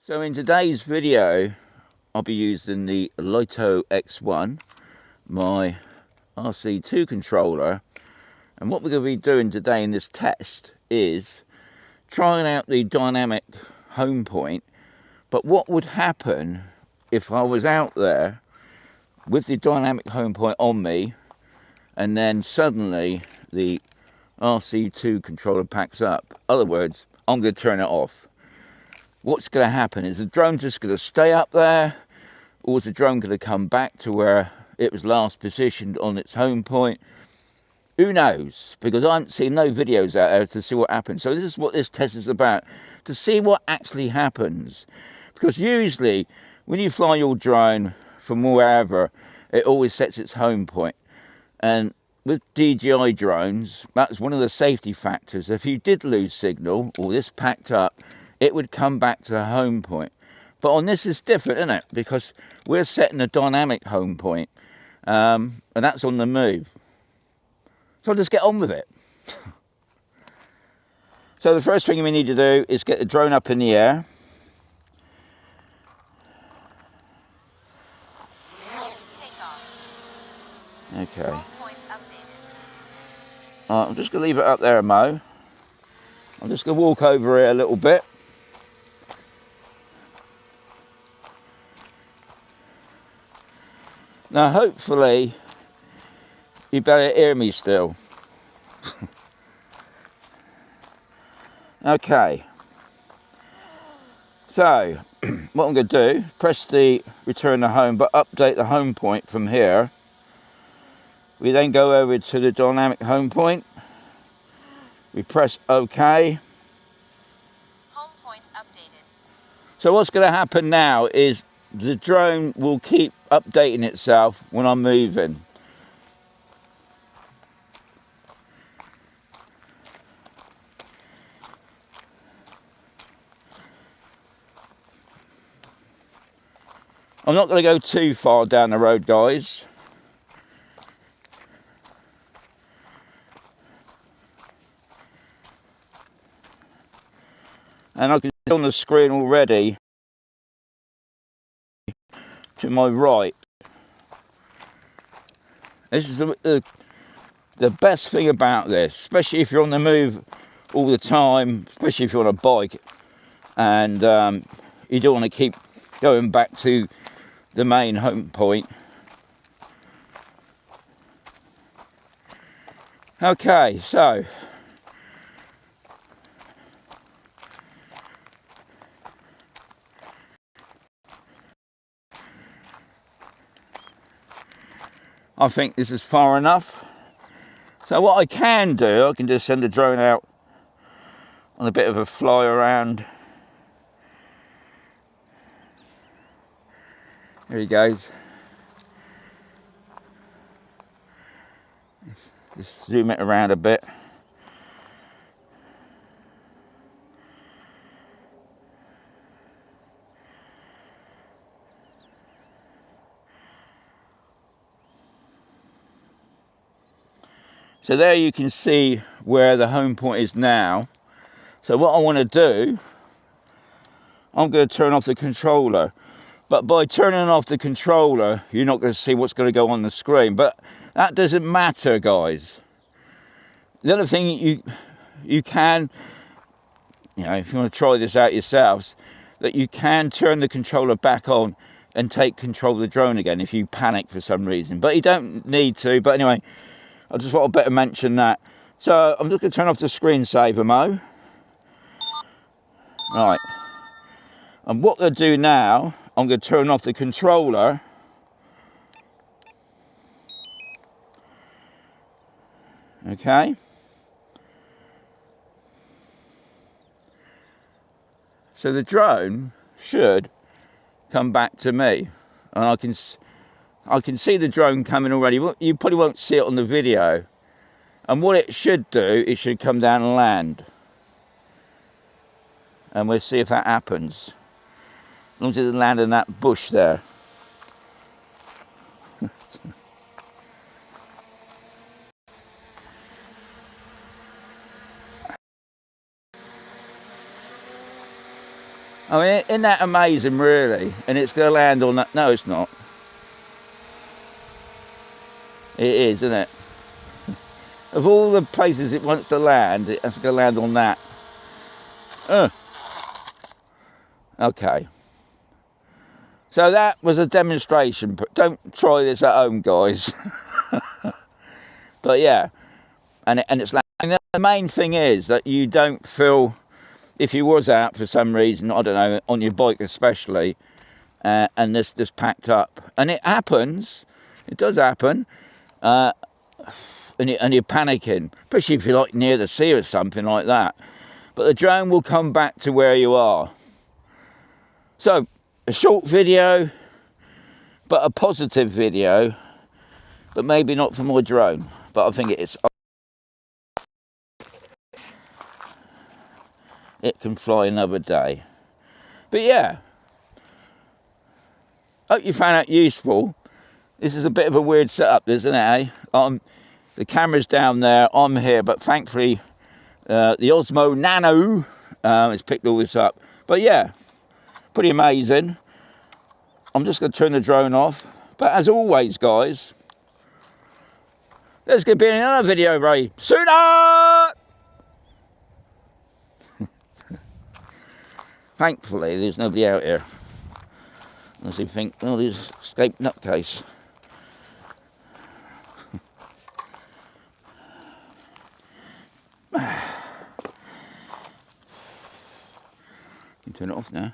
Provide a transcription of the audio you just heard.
So in today's video, I'll be using the Lito X1, my RC2 controller, and what we're going to be doing today in this test is trying out the dynamic home point. But what would happen if I was out there with the dynamic home point on me and then suddenly the RC2 controller packs up? In other words, I'm going to turn it off. What's going to happen? Is the drone just going to stay up there, or is the drone going to come back to where it was last positioned on its home point? Who knows? Because I haven't seen no videos out there to see what happens. So this is what this test is about, to see what actually happens. Because usually when you fly your drone from wherever, it always sets its home point. And with DJI drones, that's one of the safety factors. If you did lose signal or this packed up, it would come back to the home point. But on this is different, isn't it? Because we're setting a dynamic home point, and that's on the move. So I'll just get on with it. So the first thing we need to do is get the drone up in the air. Okay. I'm just going to leave it up there, Mo. I'm just going to walk over here a little bit. Now, hopefully, you better hear me still. Okay. So, what I'm going to do, press the return to home, but update the home point from here. We then go over to the dynamic home point. We press OK. Home point updated. So what's going to happen now is the drone will keep updating itself when I'm moving. I'm not going to go too far down the road, guys. And I can see on the screen already to my right. This is the best thing about this, especially if you're on the move all the time, especially if you're on a bike and you don't want to keep going back to the main home point. Okay, so I think this is far enough. So what I can do, I can just send the drone out on a bit of a fly around. There he goes. Just zoom it around a bit. So there you can see where the home point is now. So what I want to do, I'm going to turn off the controller. But by turning off the controller, you're not going to see what's going to go on the screen. But that doesn't matter, guys. The other thing you can, if you want to try this out yourselves, that you can turn the controller back on and take control of the drone again if you panic for some reason. But you don't need to. But anyway, I just thought I'd better mention that. So I'm just going to turn off the screensaver, Mo. Right. And what I'm going to do now, I'm going to turn off the controller. Okay. So the drone should come back to me. And I can see the drone coming already. You probably won't see it on the video. And what it should do, it should come down and land. And we'll see if that happens. As long as it doesn't land in that bush there. I mean, isn't that amazing, really? And it's going to land on that. No, it's not. It is, isn't it? Of all the places it wants to land, it has to land on that. Okay. So that was a demonstration. But don't try this at home, guys. But yeah, and it's landing. The main thing is that you don't feel, if you was out for some reason, I don't know, on your bike especially, and this packed up, and it happens. It does happen. And you're panicking, especially if you're like near the sea or something like that. But the drone will come back to where you are. So, a short video, but a positive video, but maybe not for my drone. But I think it is. It can fly another day. But yeah, hope you found that useful. This is a bit of a weird setup, isn't it, eh? The camera's down there, I'm here, but thankfully the Osmo Nano has picked all this up. But yeah, pretty amazing. I'm just going to turn the drone off. But as always, guys, there's going to be another video very sooner! Thankfully, there's nobody out here. Unless you think, well, there's escaped nutcase. You can turn it off now.